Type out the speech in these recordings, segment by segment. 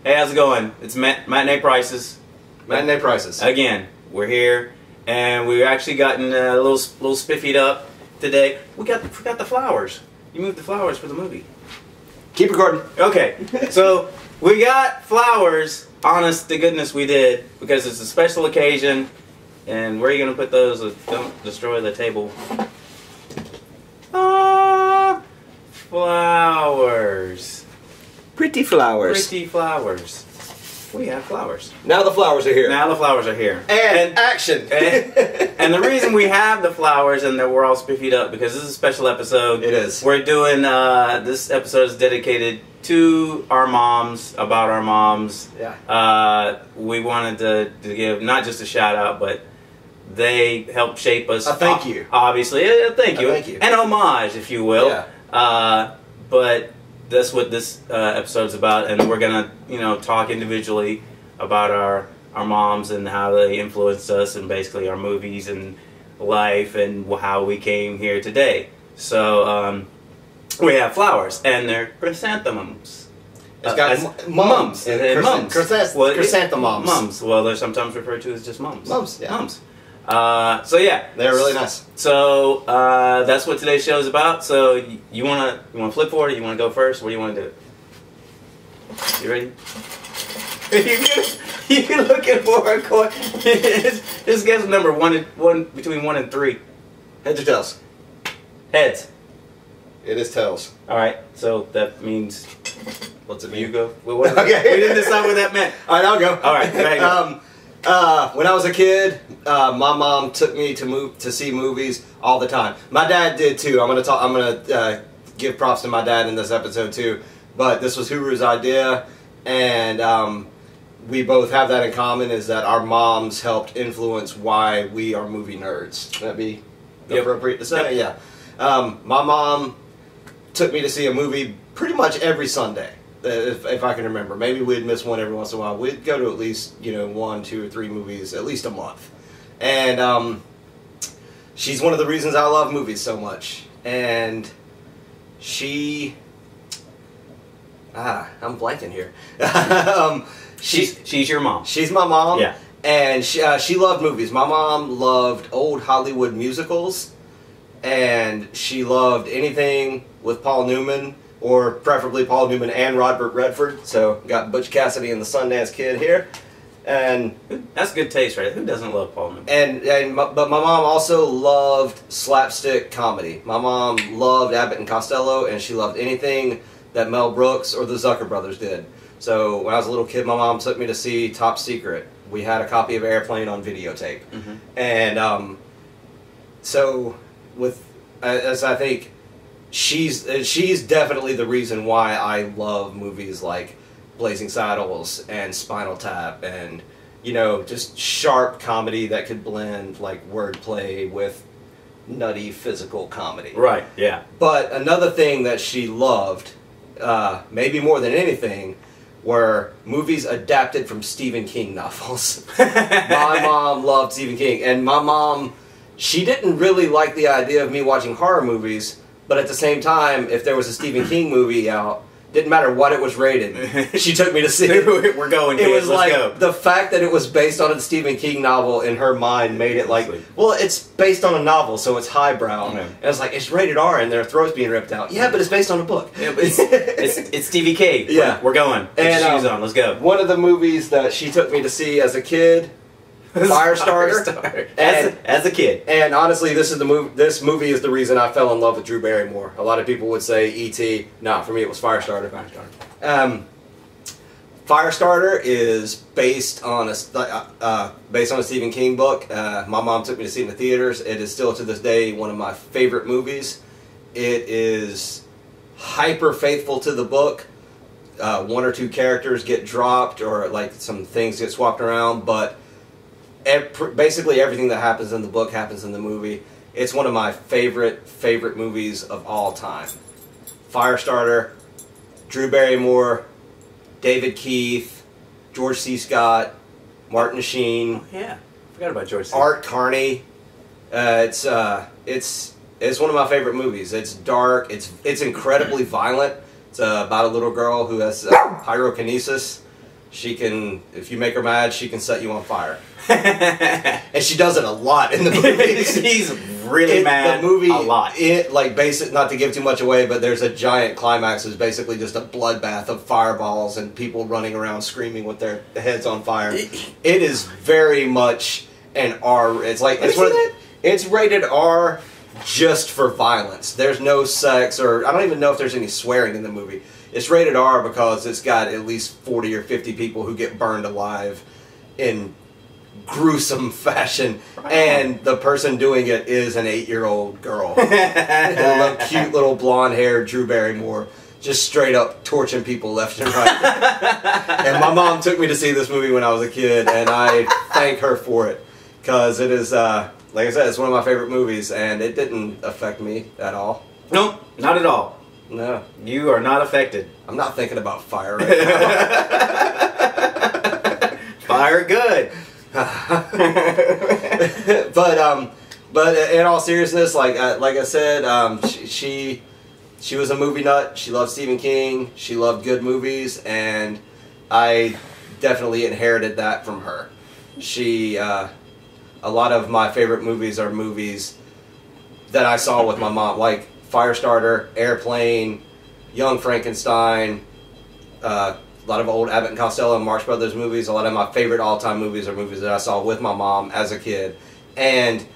Hey, how's it going? It's Matinee Prices. Matinee Prices. Again, we're here, and we've actually gotten a little spiffied up today. Forgot the flowers. You moved the flowers for the movie. Keep recording. Okay, so we got flowers. Honest to goodness, we did, because it's a special occasion. And where are you gonna put those? Don't destroy the table. Ah, flowers. Pretty flowers. Pretty flowers. We have flowers. Now the flowers are here. Now the flowers are here. And action. And the reason we have the flowers and that we're all spiffied up, because this is a special episode. It is. We're doing, this episode is dedicated to our moms, about our moms. Yeah. We wanted to give not just a shout out, but they helped shape us. A thank you. Obviously. Thank you. Thank you. An homage, if you will. Yeah. But that's what this episode's about, and we're gonna, talk individually about our moms and how they influenced us, and basically our movies and life and how we came here today. So we have flowers, and they're chrysanthemums. It's got mums. Mums. Chrysanthemums. Mums. Well, they're sometimes referred to as just mums. Mums. Yeah. Mums. So yeah, they're really nice. So that's what today's show is about. So you wanna flip forward? Or you wanna go first? What do you wanna do? You ready? You're looking for a coin. Just guess number between 1 and 3. Heads or tails? Heads. It is tails. All right. So that means. What's it mean? You go. Okay. We didn't decide what that meant. All right, I'll go. All right. Go ahead, go. When I was a kid, my mom took me to see movies all the time. My dad did too. I'm gonna give props to my dad in this episode too. But this was Huru's idea, and we both have that in common, is that our moms helped influence why we are movie nerds. That'd be appropriate to say. Yep. Yeah. My mom took me to see a movie pretty much every Sunday. If I can remember. Maybe we'd miss one every once in a while. We'd go to at least, 1, 2, or 3 movies at least a month. And she's one of the reasons I love movies so much. And she... I'm blanking here. She's your mom. She's my mom. Yeah. And she loved movies. My mom loved old Hollywood musicals. And she loved anything with Paul Newman, or preferably Paul Newman and Robert Redford. So got Butch Cassidy and the Sundance Kid here, and that's good taste, right? Who doesn't love Paul Newman? But my mom also loved slapstick comedy. My mom loved Abbott and Costello, and she loved anything that Mel Brooks or the Zucker Brothers did. So when I was a little kid, my mom took me to see Top Secret. We had a copy of Airplane on videotape, and so as I think. She's definitely the reason why I love movies like Blazing Saddles and Spinal Tap, and just sharp comedy that could blend like wordplay with nutty physical comedy. Right. Yeah. But another thing that she loved, maybe more than anything, were movies adapted from Stephen King novels. My mom loved Stephen King, and my mom, she didn't really like the idea of me watching horror movies. But at the same time, if there was a Stephen King movie out, didn't matter what it was rated, she took me to see it. We're going, kids. It was Let's like go. The fact that it was based on a Stephen King novel in her mind made it like, well, it's based on a novel, so it's highbrow. Okay. And it's like, it's rated R and their throats being ripped out. Yeah, but it's based on a book. Yeah, but it's Stevie K. Yeah. We're going. Get your shoes on. Let's go. One of the movies that she took me to see as a kid, Firestarter. As a kid. And honestly, this movie is the reason I fell in love with Drew Barrymore. A lot of people would say E.T. No, for me it was Firestarter. Firestarter is based on a Stephen King book. My mom took me to see it in the theaters. It is still to this day one of my favorite movies. It is hyper faithful to the book. 1 or 2 characters get dropped, or like some things get swapped around, but basically everything that happens in the book happens in the movie. It's one of my favorite movies of all time. Firestarter, Drew Barrymore, David Keith, George C. Scott, Martin Sheen. Oh, yeah, forgot about George C. Art Carney. It's one of my favorite movies. It's dark. It's incredibly violent. It's about a little girl who has pyrokinesis. She can, if you make her mad, she can set you on fire. And she does it a lot in the movie. She's really mad. The movie, a lot. Not to give too much away, but there's a giant climax. It's basically just a bloodbath of fireballs and people running around screaming with their heads on fire. It is very much an R. It's rated R just for violence. There's no sex, or I don't even know if there's any swearing in the movie. It's rated R because it's got at least 40 or 50 people who get burned alive in gruesome fashion, and the person doing it is an 8-year-old girl. A cute little blonde-haired Drew Barrymore, just straight up torching people left and right. And my mom took me to see this movie when I was a kid, and I thank her for it, because it is, like I said, it's one of my favorite movies, and it didn't affect me at all. No, not at all. No. You are not affected. I'm not thinking about fire right now. Fire good. But in all seriousness, like I said, she was a movie nut. She loved Stephen King. She loved good movies, and I definitely inherited that from her. A lot of my favorite movies are movies that I saw with my mom, like Firestarter, Airplane, Young Frankenstein, a lot of old Abbott and Costello and Marx Brothers movies. A lot of my favorite all-time movies are movies that I saw with my mom as a kid. And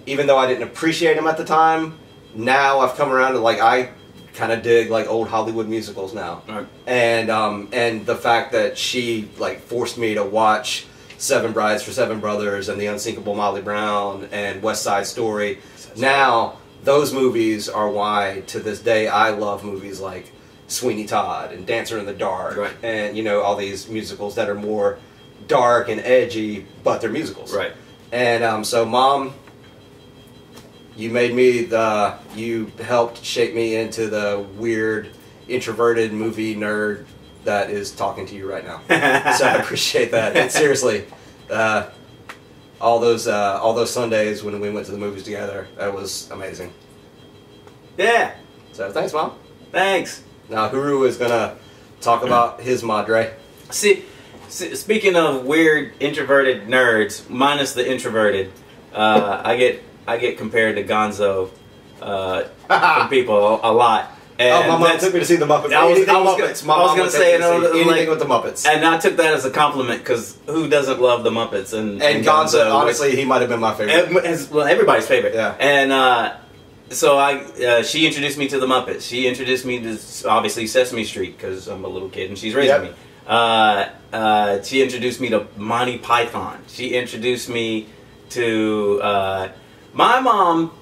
even though I didn't appreciate them at the time, now I've come around to, like, I kind of dig like old Hollywood musicals now. Right. And the fact that she like forced me to watch Seven Brides for Seven Brothers and The Unsinkable Molly Brown and West Side Story. Now those movies are why to this day I love movies like Sweeney Todd and Dancer in the Dark, right, and you know, all these musicals that are more dark and edgy, but they're musicals. Right. And so Mom, you made me you helped shape me into the weird introverted movie nerd that is talking to you right now. So I appreciate that. And seriously, all those Sundays when we went to the movies together, that was amazing. Yeah. So thanks, Mom. Thanks. Now Huru is gonna talk about his madre. See, speaking of weird introverted nerds, minus the introverted, I get compared to Gonzo from people a lot. And my mom took me to see the Muppets. I was going to say anything with the Muppets. And I took that as a compliment because who doesn't love the Muppets? And Gonzo, honestly, he might have been my favorite. Well, everybody's favorite. Yeah. And so she introduced me to the Muppets. She introduced me to obviously Sesame Street because I'm a little kid and she's raising me. She introduced me to Monty Python. She introduced me to my mom.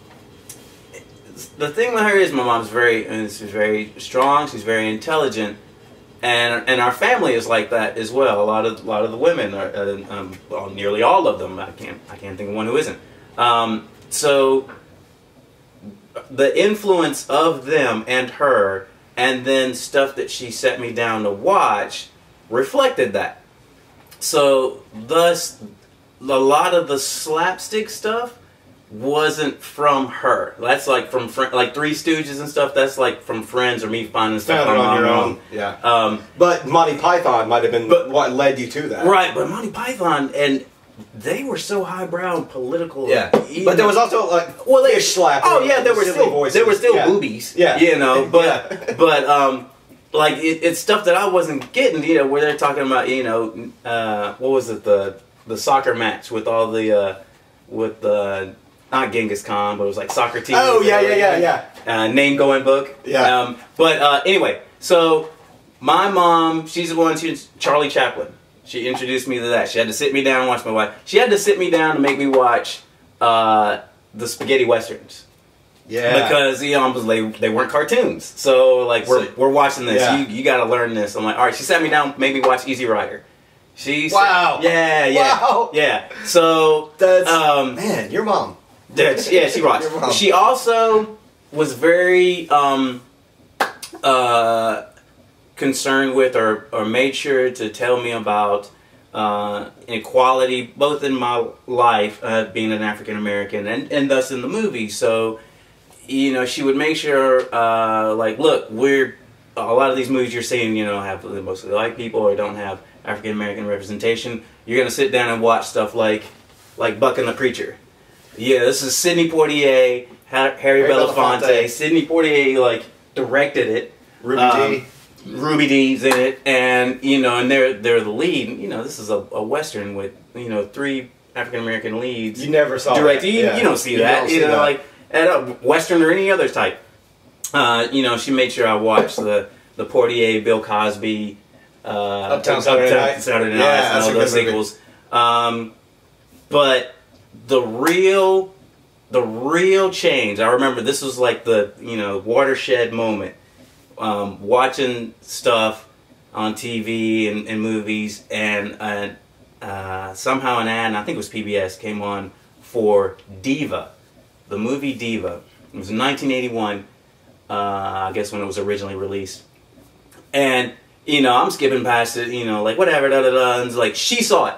The thing with her is my mom's she's very strong. She's very intelligent, and our family is like that as well. A lot of the women are, well, nearly all of them. I can't think of one who isn't. So the influence of them and her, and then stuff that she set me down to watch, reflected that. So thus, a lot of the slapstick stuff wasn't from her. That's like from like Three Stooges and stuff. That's like from friends or me finding stuff on your own. Yeah. But Monty Python might have been what led you to that. Right. But Monty Python, and they were so highbrow and political. Yeah. But there was also like fish slapping. Oh yeah, there were still boobies. Yeah. You know, but like it's stuff that I wasn't getting. You know, where they're talking about, you know, what was it, the soccer match with all the with the. Not Genghis Khan, but it was like soccer team. Oh, yeah. Name going book. Yeah. But anyway, so my mom, she's the one, she's Charlie Chaplin. She introduced me to that. She had to sit me down and watch my wife. She had to sit me down to make me watch the spaghetti westerns. Yeah. Because, you know, they weren't cartoons. So, like, we're watching this. Yeah. You got to learn this. I'm like, all right, she sat me down, made me watch Easy Rider. Wow. Yeah. Wow. Yeah. So, that's, man, your mom. Yeah, she rocks. She also was very concerned with or made sure to tell me about inequality, both in my life, being an African American, and thus in the movie. So, you know, she would make sure, like, look, a lot of these movies you're seeing, you know, have mostly white people or don't have African American representation, you're gonna sit down and watch stuff like Buck and the Preacher. Yeah, this is Sidney Poitier, Harry Belafonte. Sidney Poitier like directed it. Ruby Dee's in it, and you know, and they're the lead. You know, this is a Western with 3 African American leads. You never saw direct. That. You don't see that. You know, like at a Western or any other type. You know, she made sure I watched the Poitier, Bill Cosby, Uptown Saturday Night, and all those sequels. But the real change, I remember this was like the watershed moment. Watching stuff on TV and movies, and somehow an ad, and I think it was PBS, came on for Diva, the movie Diva. It was in 1981, I guess when it was originally released. And I'm skipping past it, like whatever, and it's like she saw it,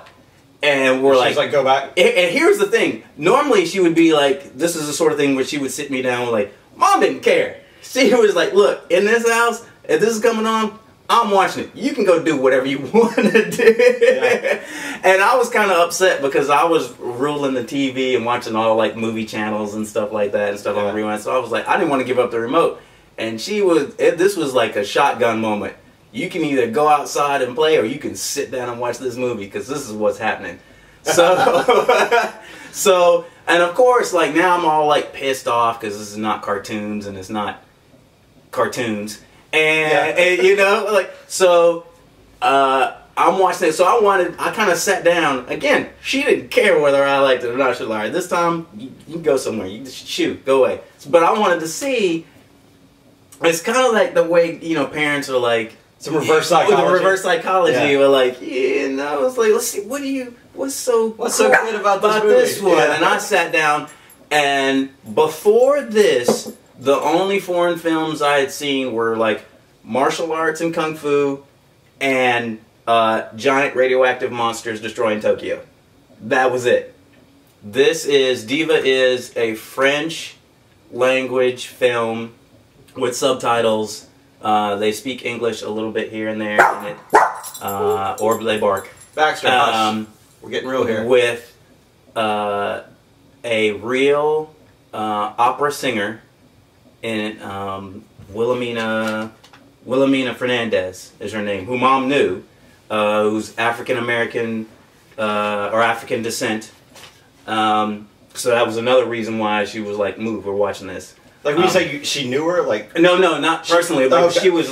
and she's like, go back. And here's the thing: normally she would be like, this is the sort of thing where she would sit me down, like, Mom didn't care. She was like, look, in this house, if this is coming on, I'm watching it. You can go do whatever you want to do. Yeah. And I was kind of upset because I was ruling the TV and watching all like movie channels and stuff like that and stuff on rewind. So I was like, I didn't want to give up the remote. And this was like a shotgun moment. You can either go outside and play or you can sit down and watch this movie because this is what's happening. So, and of course, like now I'm all like pissed off because this is not cartoons and it's not cartoons, and I'm watching it. So I kind of sat down again. She didn't care whether I liked it or not. She was like, this time you can go somewhere, you just shoot, go away. But I wanted to see. It's kind of like the way parents are like some reverse psychology. The reverse psychology. We're like, it's like, let's see, what's so good about this one? And I sat down, and before this, the only foreign films I had seen were like martial arts and kung fu and giant radioactive monsters destroying Tokyo. That was it. Diva is a French language film with subtitles. They speak English a little bit here and there in it. Or they bark. Baxter, we're getting real here. With a real opera singer in it, Wilhelmina Fernandez is her name, who Mom knew, who's African American or African descent. So that was another reason why she was like, "Move, we're watching this." Like when you say she knew her, like no, not personally, but she was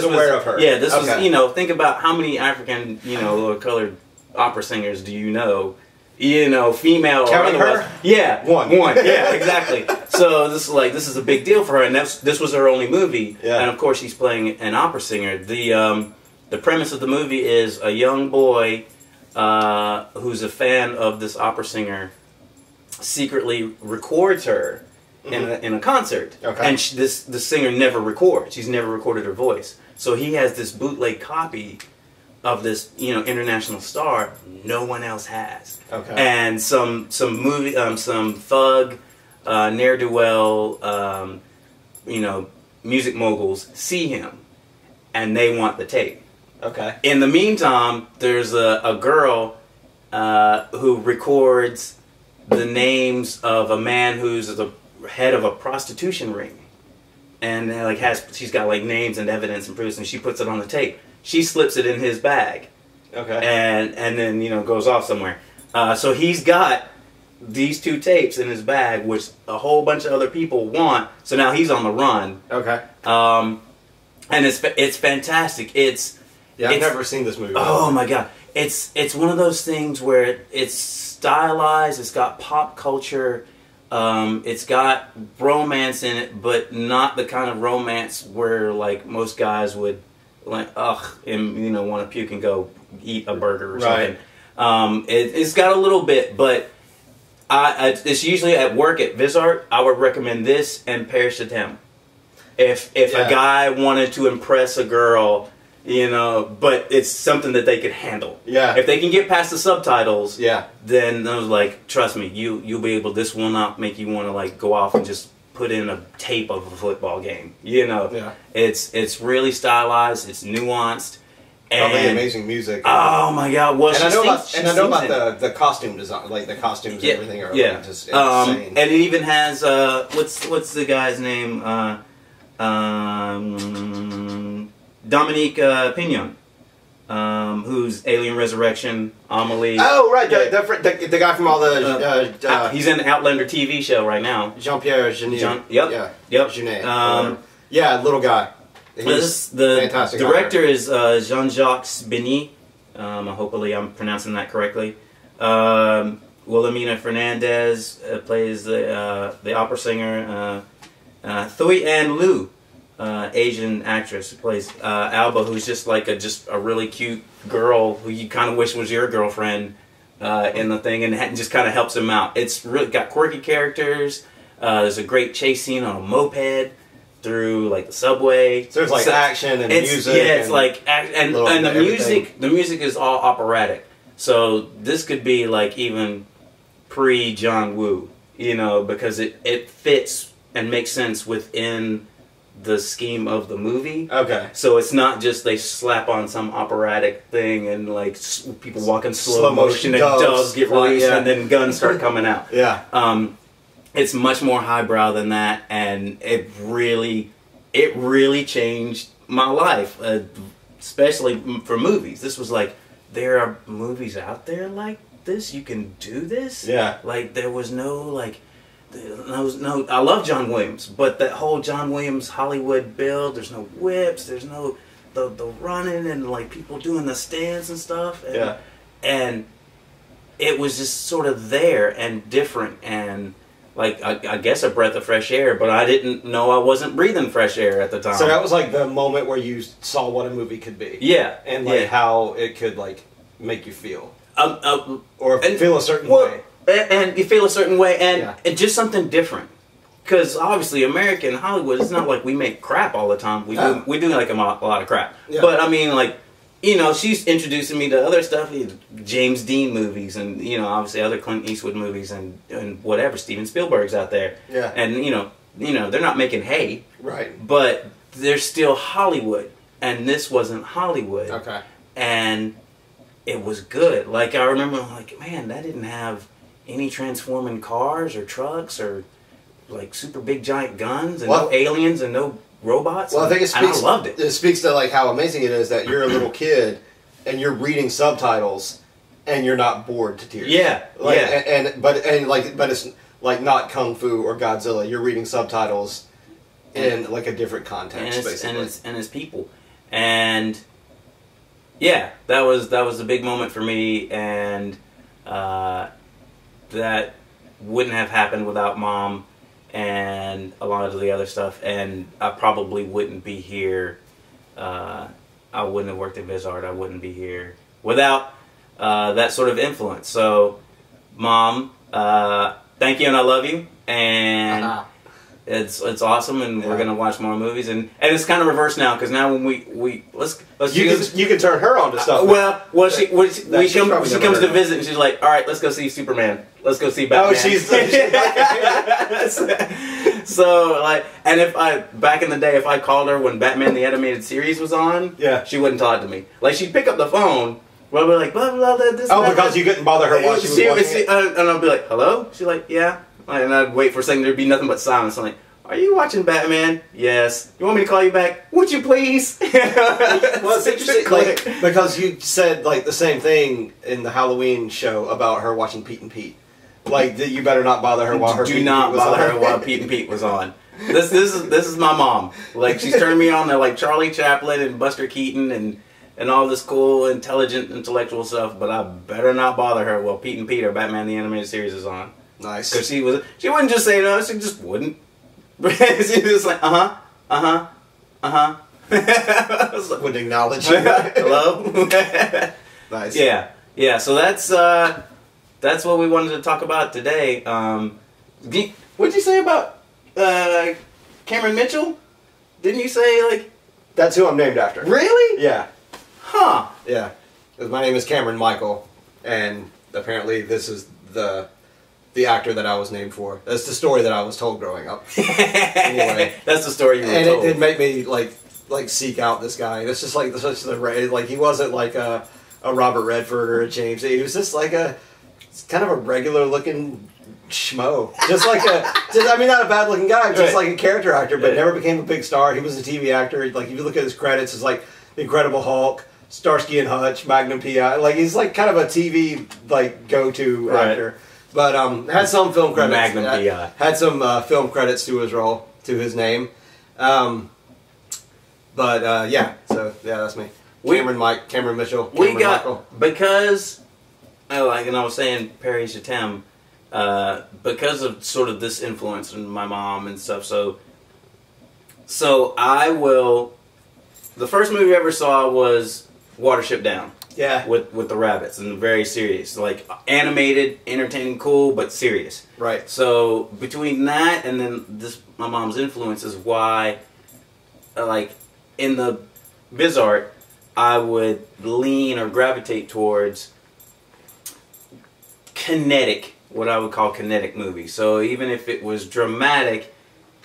aware of her. Yeah, this was think about how many African or colored opera singers do you know? Female counting or otherwise. her? Yeah, one. Yeah, exactly. So this is a big deal for her, and this was her only movie. Yeah. And of course, she's playing an opera singer. The premise of the movie is a young boy who's a fan of this opera singer secretly records her in a concert. Okay. And the singer never records. She's never recorded her voice. So he has this bootleg copy of this international star no one else has. Okay. And some thug ne'er-do-well music moguls see him and they want the tape. Okay. In the meantime, there's a girl who records the names of a man who's the head of a prostitution ring, and she's got like names and evidence and proofs, and she puts it on the tape. She slips it in his bag. Okay. And then goes off somewhere. So he's got these 2 tapes in his bag, which a whole bunch of other people want. So now he's on the run. Okay. And it's fantastic. I've never seen this movie. Oh my god. It's one of those things where it's stylized, it's got pop culture, it's got romance in it, but not the kind of romance where like most guys would like and want to puke and go eat a burger or something. It's got a little bit, but it's usually at work at Vizart. I would recommend this and Perish the Tem. If a guy wanted to impress a girl, but it's something that they could handle. Yeah. If they can get past the subtitles, then I was like, trust me, you'll be able. This will not make you want to like go off and just put in a tape of a football game. Yeah. It's really stylized. It's nuanced, Probably amazing music. Oh my God! Well, and I know about the costume design, like the costumes and everything are like just insane. And it even has what's the guy's name? Dominique Pignon, who's Alien Resurrection, Amelie. Oh right, the guy from all the he's in the Outlander TV show right now. Jean-Pierre Jeunet. Yep. Jeunet. Yeah, little guy. The fantastic director is Jean-Jacques Benet. Hopefully I'm pronouncing that correctly. Wilhelmina Fernandez plays the opera singer. Thuy Anh Liu, Asian actress, who plays Alba, who's just like a really cute girl who you kind of wish was your girlfriend in the thing, and just kind of helps him out. It's really got quirky characters. There's a great chase scene on a moped through like the subway. So there's like action and music. Yeah, it's like and the music. The music is all operatic. So this could be like even pre John Woo, you know, because it fits and makes sense within the scheme of the movie. Okay. So it's not just they slap on some operatic thing and like people walk in slow motion and doves get released and then guns start coming out. Yeah. It's much more highbrow than that, and it really changed my life, especially for movies. This was like, there are movies out there like this. You can do this. Yeah. Like there was no like, no. I love John Williams, but that whole John Williams Hollywood build. There's no whips. There's no the running and like people doing the stands and stuff. And, yeah. And it was just sort of there and different and. Like, I guess a breath of fresh air, but I didn't know I wasn't breathing fresh air at the time. So that was like the moment where you saw what a movie could be. Yeah. And like how it could like make you feel. Or and, feel a certain way. And you feel a certain way and just something different. Because obviously American Hollywood, it's not like we make crap all the time. We do like a lot of crap. Yeah. But I mean like, you know, she's introducing me to other stuff, James Dean movies, and you know, obviously other Clint Eastwood movies, and whatever Steven Spielberg's out there. Yeah. And you know, they're not making hay. Right. But they're still Hollywood, and this wasn't Hollywood. Okay. And it was good. Like I remember, like man, that didn't have any transforming cars or trucks or like super big giant guns and no aliens and no robots. Well, I think I loved it. It speaks to like how amazing it is that you're a little kid and you're reading subtitles and you're not bored to tears. Yeah, like, yeah. But it's like not Kung Fu or Godzilla. You're reading subtitles in like a different context, basically. And it's people, and yeah, that was a big moment for me, and that wouldn't have happened without Mom. And a lot of the other stuff, and I probably wouldn't be here. I wouldn't have worked in BizArt. I wouldn't be here without that sort of influence. So, Mom, thank you and I love you. And it's awesome, and we're gonna watch more movies. And it's kind of reversed now because now when we let's you can turn her on to stuff. She comes to visit, and she's like, all right, let's go see Superman. Let's go see Batman. Oh, she's so like, and back in the day, if I called her when Batman the Animated Series was on, she wouldn't talk to me. Like she'd pick up the phone, we'll be like blah blah blah. This. Because you couldn't bother her while she was watching it. And I'll be like, hello. She's like, yeah. And I'd wait for a second. There'd be nothing but silence. I'm like, are you watching Batman? Yes. You want me to call you back? Would you please? Well, it's interesting, like, because you said like the same thing in the Halloween show about her watching Pete and Pete. Like, you better not bother her while her Pete and Pete was on. This is my mom. Like, she's turned me on to like Charlie Chaplin and Buster Keaton and all this cool, intellectual stuff. But I better not bother her while Pete and Pete or Batman the Animated Series is on. Nice. Because she wouldn't just say no. She just wouldn't. She was like Wouldn't acknowledge you. Hello. Nice. Yeah. So that's what we wanted to talk about today. What'd you say about Cameron Mitchell? Didn't you say like? That's who I'm named after. Really? Yeah. Huh. Yeah. My name is Cameron Michael, and apparently this is the actor that I was named for. That's the story that I was told growing up. Anyway, that's the story you were told. And it did make me like like seek out this guy. It's just like such the like he wasn't like a Robert Redford or a James. He was just like kind of a regular looking schmo. Just like I mean, not a bad looking guy, just like a character actor, but never became a big star. He was a TV actor. Like if you look at his credits, it's like The Incredible Hulk, Starsky and Hutch, Magnum PI. Like he's like kind of a TV like go-to actor. But had some film credits. Magnum PI. Had some film credits to his role, to his name. But yeah, so yeah, that's me. Cameron Mitchell. Cameron Michael. Because, like, and I was saying Paris Jatem, because of sort of this influence in my mom and stuff. So I will. The first movie I ever saw was Watership Down. Yeah. With the rabbits, and very serious, like animated, entertaining, cool, but serious. Right. So between that and then my mom's influence is why, like, in the biz art, I would lean or gravitate towards what I would call kinetic movies. So even if it was dramatic,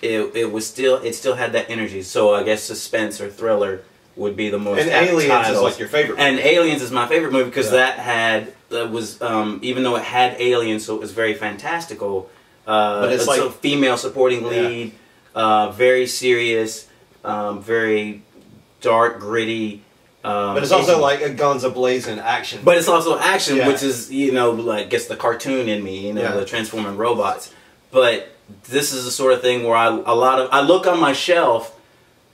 it still had that energy. So I guess suspense or thriller would be the most. And Aliens is like your favorite movie. And Aliens is my favorite movie because that was even though it had aliens, so it was very fantastical. But it's like a female supporting lead, very serious, very dark, gritty. But it's also like a guns a-blazing action. But it's also action, which is, like, gets the cartoon in me, the transforming robots. But this is the sort of thing where I look on my shelf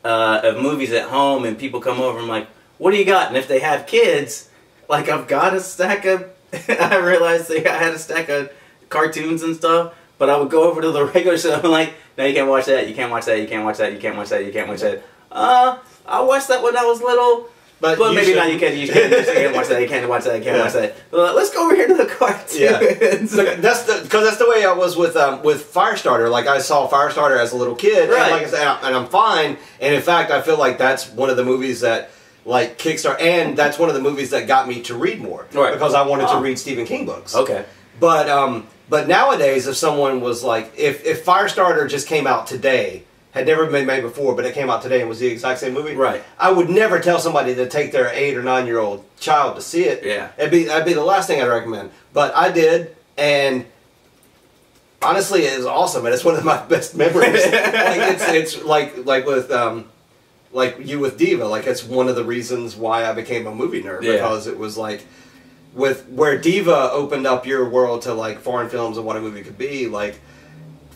of movies at home, and people come over and I'm like, what do you got? And if they have kids, like, I've got a stack of, I realized I had a stack of cartoons and stuff, but I would go over to the regular stuff and like, no, you can't watch that, you can't watch that, you can't watch that, you can't watch that, you can't watch that. I watched that when I was little. But maybe not. You can't watch that. You can't watch that. You can't watch that. Let's go over here to the cartoon. Yeah, that's the way I was with Firestarter. Like I saw Firestarter as a little kid, right. And like I said, and I'm fine. And in fact, I feel like that's one of the movies that like kickstart, and that's one of the movies that got me to read more, right? Because I wanted to read Stephen King books. Okay. But nowadays, if someone was like, if Firestarter just came out today. Had never been made before, but it came out today and was the exact same movie. Right. I would never tell somebody to take their 8 or 9-year-old child to see it. Yeah. That'd be the last thing I'd recommend. But I did, and honestly, it was awesome, and it's one of my best memories. It's like with like you with Diva. Like it's one of the reasons why I became a movie nerd, because it was like with where Diva opened up your world to like foreign films and what a movie could be. Like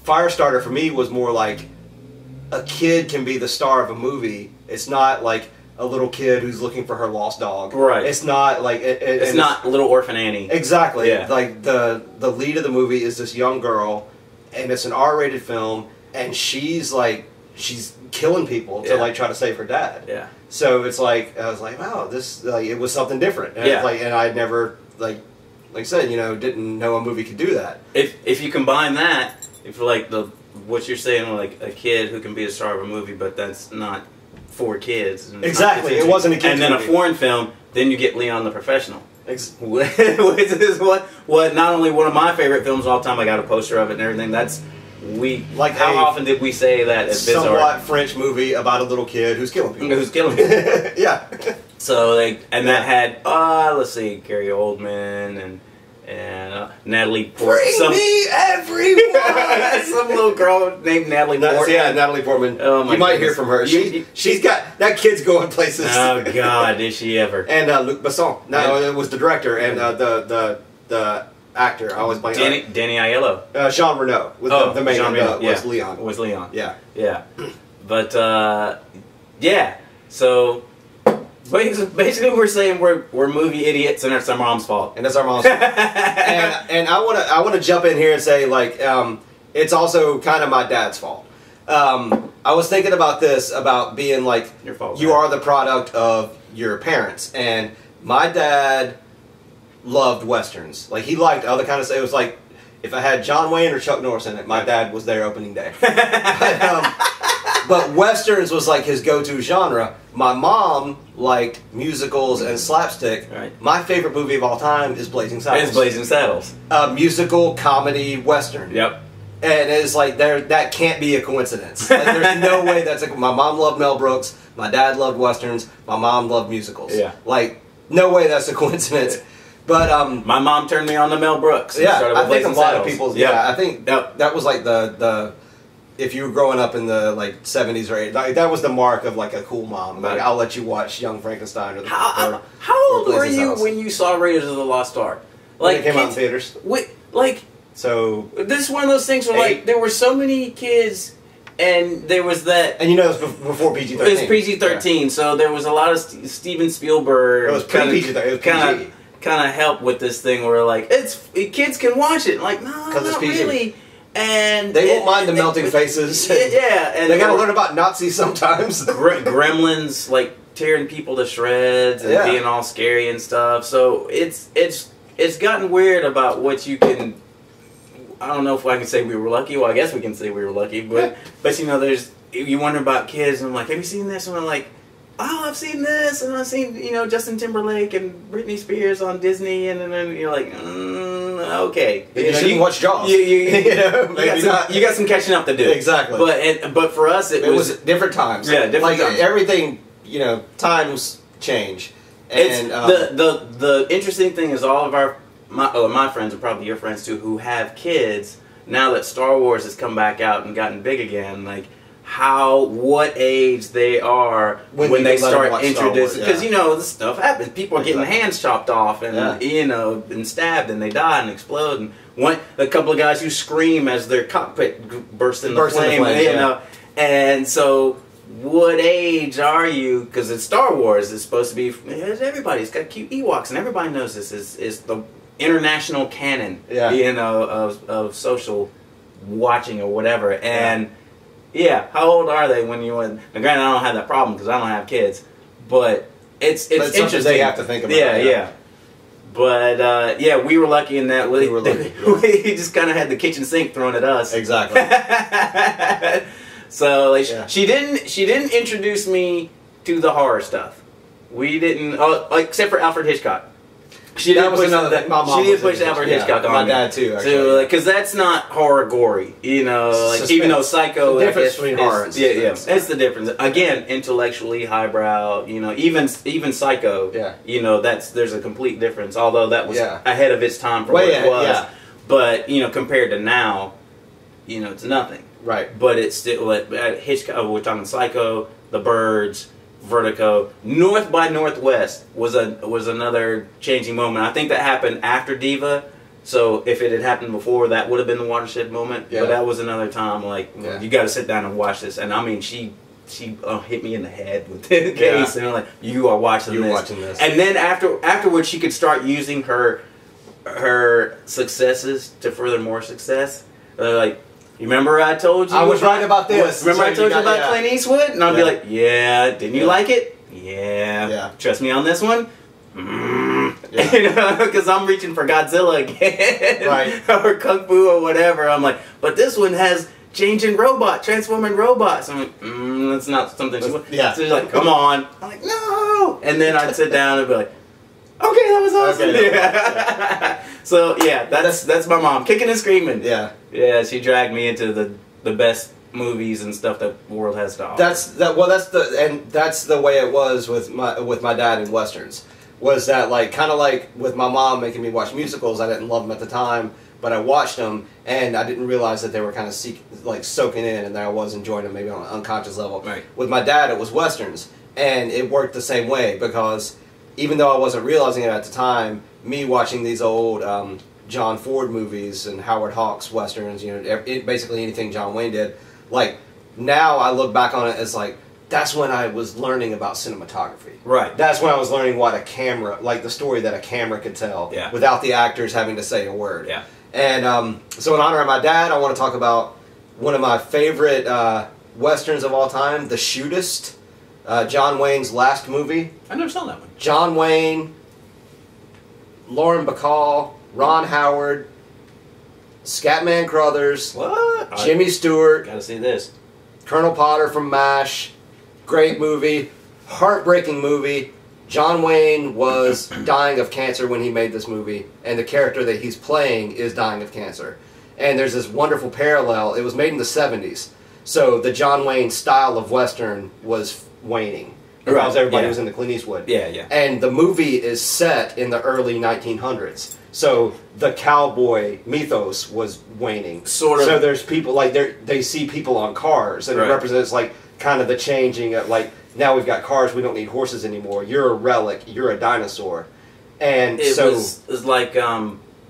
Firestarter for me was more like. A kid can be the star of a movie. It's not like a little kid who's looking for her lost dog. Right. It's not like it's not Little Orphan Annie. Exactly. Yeah. Like the lead of the movie is this young girl, and it's an R-rated film, and she's killing people to like try to save her dad. Yeah. So it's like I was like, wow, this like it was something different. And and I never like I said, didn't know a movie could do that. If you combine that, if like what you're saying, like a kid who can be a star of a movie, but that's not for kids. Exactly, it wasn't a kid's movie. And then movie. A foreign film, then you get Leon the Professional. Which is what not only one of my favorite films of all time, I got a poster of it and everything. That's how often did we say that at Bizarre? Somewhat French movie about a little kid who's killing people. Who's killing people. Yeah. So that had let's see, Gary Oldman and Natalie Portman. Bring me everyone! Some little girl named Natalie Portman. Yeah, Natalie Portman. Oh my you might hear from her. She's got... That kid's going places. Oh, God, is she ever. And Luc Besson. No, it was the director and the actor. I always blank. Danny Aiello. Jean Reno. The main one was Leon. Was Leon. Yeah. Yeah. But, yeah. So... Basically, we're saying we're movie idiots, and it's our mom's fault. And it's our mom's fault. and I want to jump in here and say like it's also kind of my dad's fault. I was thinking about this about being like your fault. You are the product of your parents, and my dad loved westerns. Like he liked other kind of stuff. It was like if I had John Wayne or Chuck Norris in it, my dad was there opening day. But westerns was like his go-to genre. My mom liked musicals and slapstick. Right. My favorite movie of all time is Blazing Saddles. It's Blazing Saddles. Musical, comedy, western. Yep. And it's like that can't be a coincidence. Like, there's no way that's like my mom loved Mel Brooks, my dad loved westerns, my mom loved musicals. Yeah. Like no way that's a coincidence. But my mom turned me on to Mel Brooks. Yeah, I think a Blazing lot Saddles. of people. Yep. Yeah, I think that was like the if you were growing up in the like 70s or 80s, like, that was the mark of like a cool mom. Like, I'll let you watch Young Frankenstein or how old were you when you saw Raiders of the Lost Ark? Like, when it came out in theaters. So this is one of those things where like there were so many kids, and there was that. And you know, it was before PG-13. It was PG-13, so there was a lot of Steven Spielberg. It was PG-13. It was PG. Kind of helped with this thing where like kids can watch it. Like, no, not really. And they won't mind the melting faces. Yeah, and they gotta learn about Nazis sometimes. Gremlins like tearing people to shreds and being all scary and stuff. So it's gotten weird about what you can. I don't know if I can say we were lucky. Well, I guess we can say we were lucky, but you know, you wonder about kids, and I'm like, have you seen this? And I'm like, oh, I've seen this, and I've seen, you know, Justin Timberlake and Britney Spears on Disney, and then you're like, okay. You shouldn't watch Jaws. You got some catching up to do. Exactly. But for us, it was different times. Yeah, different times. Everything, you know, times change. And the interesting thing is all of my friends, and probably your friends too, who have kids, now that Star Wars has come back out and gotten big again, like what age they are when they start introducing, because you know this stuff happens. People are getting hands chopped off and you know, and stabbed, and they die and explode. And a couple of guys who scream as their cockpit bursts into flame, you know. And so, what age are you? Because it's Star Wars. It's supposed to be everybody's got cute Ewoks, and everybody knows this is the international canon, you know, of social watching or whatever. And how old are they when you went? Now, granted, I don't have that problem because I don't have kids, but it's interesting. They have to think about. Yeah. But we were lucky in that we just kind of had the kitchen sink thrown at us. Exactly. So like, she didn't introduce me to the horror stuff. We didn't, except for Alfred Hitchcock. She didn't push Alfred Hitchcock on my dad too. Actually, so, because that's not horror gory, you know. Like, suspense. Even though Psycho, the difference between horror and suspense. it's the difference. Again, intellectually highbrow, you know. Even Psycho, you know, there's a complete difference. Although that was ahead of its time for what it was, but you know, compared to now, you know, it's nothing. Right. But it's still Hitchcock. We're talking Psycho, The Birds, Vertigo. North by Northwest was another changing moment. I think that happened after Diva. So if it had happened before, that would have been the watershed moment. But that was another time. Like, you got to sit down and watch this. And I mean, she hit me in the head with the case, and I'm like, you are watching this. You're watching this. And then afterwards, she could start using her successes to further more success. Like, you remember I told you? I was right about this. Remember I told you about Clint Eastwood? And I'll be like, didn't you like it? Yeah. Trust me on this one? You know, because I'm reaching for Godzilla again. Right. Or Kung Fu or whatever. I'm like, but this one has transforming robots. I'm like, that's not something she wants. So she's like, come on. I'm like, no. And then I'd sit down and be like, okay, that was awesome. Okay, so that's my mom, kicking and screaming. Yeah, she dragged me into the best movies and stuff that the world has to offer. That's the way it was with my dad in westerns. Was that like kind of like with my mom making me watch musicals? I didn't love them at the time, but I watched them and I didn't realize that they were kind of soaking in, and that I was enjoying them maybe on an unconscious level. Right. With my dad, it was westerns, and it worked the same way because even though I wasn't realizing it at the time, me watching these old John Ford movies and Howard Hawks westerns, you know, basically anything John Wayne did, like now I look back on it as like, that's when I was learning about cinematography. Right. That's when I was learning what a camera, like the story that a camera could tell without the actors having to say a word. Yeah. And so in honor of my dad, I want to talk about one of my favorite westerns of all time, The Shootist, John Wayne's last movie. I never saw that one. John Wayne, Lauren Bacall, Ron Howard, Scatman Crothers, Jimmy Stewart. Gotta see this. Colonel Potter from MASH. Great movie. Heartbreaking movie. John Wayne was dying of cancer when he made this movie, and the character that he's playing is dying of cancer. And there's this wonderful parallel. It was made in the 70s. So the John Wayne style of Western was waning. Because everybody was into Clint Eastwood. Yeah, yeah. And the movie is set in the early 1900s. So the cowboy mythos was waning. Sort of. So there's people, like, they see people on cars. And it represents, like, kind of the changing of, like, now we've got cars, we don't need horses anymore. You're a relic. You're a dinosaur. And it was like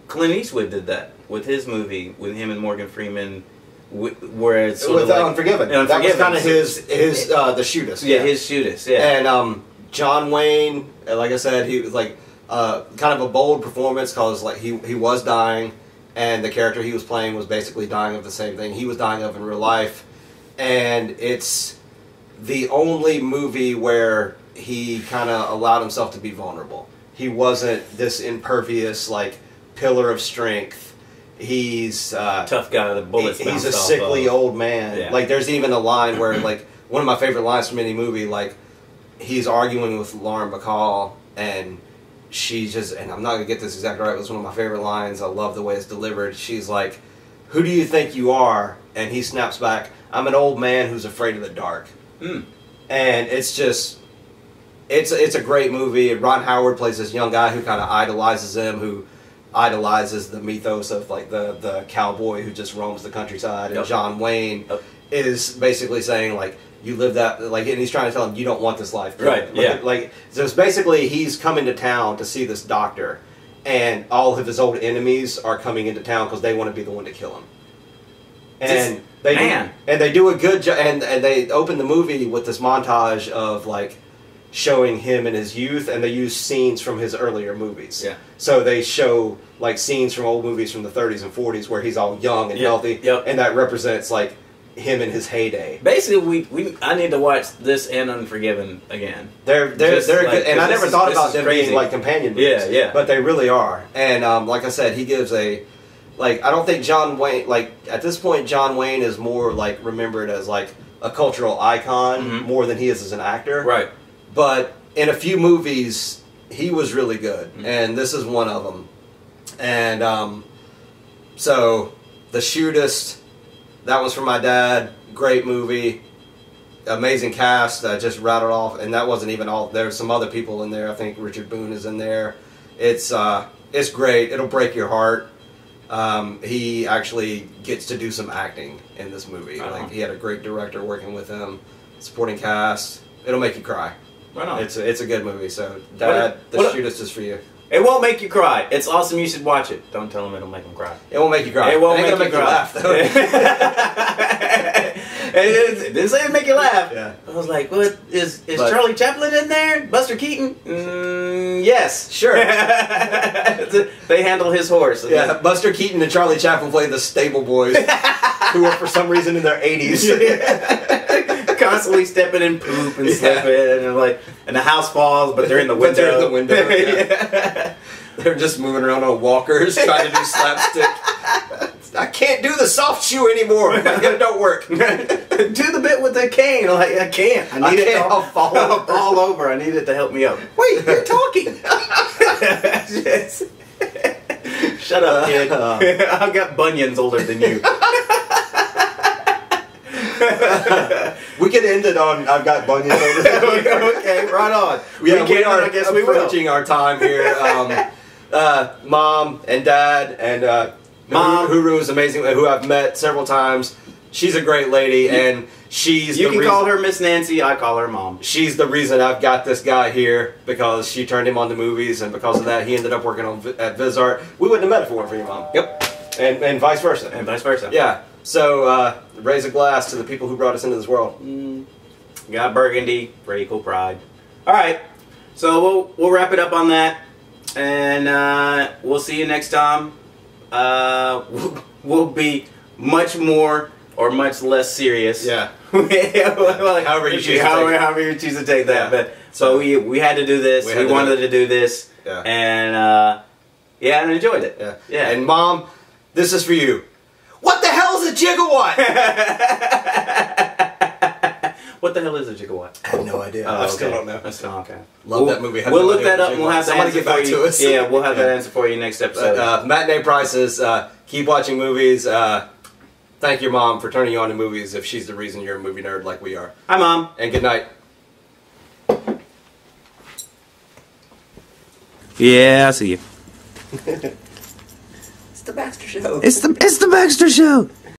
Clint Eastwood did that with his movie, with him and Morgan Freeman. Where it's sort of like Unforgiven. That was kind of his the Shootist. Yeah, his Shootist. Yeah, and John Wayne, like I said, he was like kind of a bold performance because like he was dying, and the character he was playing was basically dying of the same thing he was dying of in real life, and it's the only movie where he kind of allowed himself to be vulnerable. He wasn't this impervious like pillar of strength. He's tough guy. The bullets. He's a sickly old man. Yeah. Like there's even a line where like one of my favorite lines from any movie. Like he's arguing with Lauren Bacall, and she's just, and I'm not gonna get this exactly right. It was one of my favorite lines. I love the way it's delivered. She's like, "Who do you think you are?" And he snaps back, "I'm an old man who's afraid of the dark." And it's just, it's a great movie. Ron Howard plays this young guy who kind of idolizes him, who idolizes the mythos of like the cowboy who just roams the countryside, and John Wayne is basically saying like, you live that, like, and he's trying to tell him you don't want this life, right? Yeah, like so it's basically he's coming to town to see this doctor, and all of his old enemies are coming into town because they want to be the one to kill him. And they do a good job, and they open the movie with this montage of like showing him in his youth, and they use scenes from his earlier movies. Yeah. So they show like scenes from old movies from the 30s and 40s where he's all young and healthy, and that represents like him in his heyday. Basically, I need to watch this and Unforgiven again. They're like, good, and I never thought about them being like companion movies. Yeah, but they really are. And like I said, he gives a, like, I don't think John Wayne, like at this point John Wayne is more like remembered as like a cultural icon more than he is as an actor. Right. But in a few movies, he was really good, and this is one of them. And so, The Shootist, that was from my dad. Great movie, amazing cast. I just rattled off, and that wasn't even all. There's some other people in there. I think Richard Boone is in there. It's great. It'll break your heart. He actually gets to do some acting in this movie. Like he had a great director working with him, supporting cast. It'll make you cry. Right on. It's a good movie. So, Dad, The Shootist is for you. It won't make you cry. It's awesome. You should watch it. Don't tell him it'll make him cry. It won't make you cry. It won't make you laugh, though. It didn't say it'd make you laugh. Yeah. I was like, what is Charlie Chaplin in there? Buster Keaton? Yes, sure. They handle his horse. Yeah, Buster Keaton and Charlie Chaplin play the stable boys, who are for some reason in their 80s. Constantly stepping in poop and slipping, and the house falls, but they're in the window. They're in the window. Yeah. They're just moving around on walkers, trying to do slapstick. I can't do the soft shoe anymore. It don't work. Do the bit with the cane. I'm like, I can't. I need it to fall over. I need it to help me up. Wait, you're talking. Shut up, kid. I've got bunions older than you. We can end it on I've got bunions over there. Okay, right on. Yeah, we are approaching our time here. Mom and Dad and Mom Huru is amazing, who I've met several times. She's a great lady, and she's you can call her Miss Nancy. I call her Mom. She's the reason I've got this guy here, because she turned him on to movies, and because of that, he ended up working at VisArt. We wouldn't have met if it weren't for your mom. Yep, and vice versa. And vice versa. Yeah. So raise a glass to the people who brought us into this world. Got Burgundy for equal pride. All right, so we'll wrap it up on that, and we'll see you next time. We'll be much more or much less serious. Yeah. However you choose to take that. Yeah. But so we had to do this. We wanted to do this. Yeah. And yeah, and enjoyed it. Yeah. Yeah. And Mom, this is for you. What the hell is a gigawatt? What the hell is a gigawatt? I have no idea. Oh, I still okay. don't know. That's not okay. Love that movie. We'll look that up and we'll have the Somebody answer get back for you. to us. Yeah, we'll have that answer for you next episode. But, matinee prices. Keep watching movies. Thank your mom for turning you on to movies if she's the reason you're a movie nerd like we are. Hi, Mom. And good night. Yeah, I'll see you. It's the Baxter Show. It's the Baxter Show.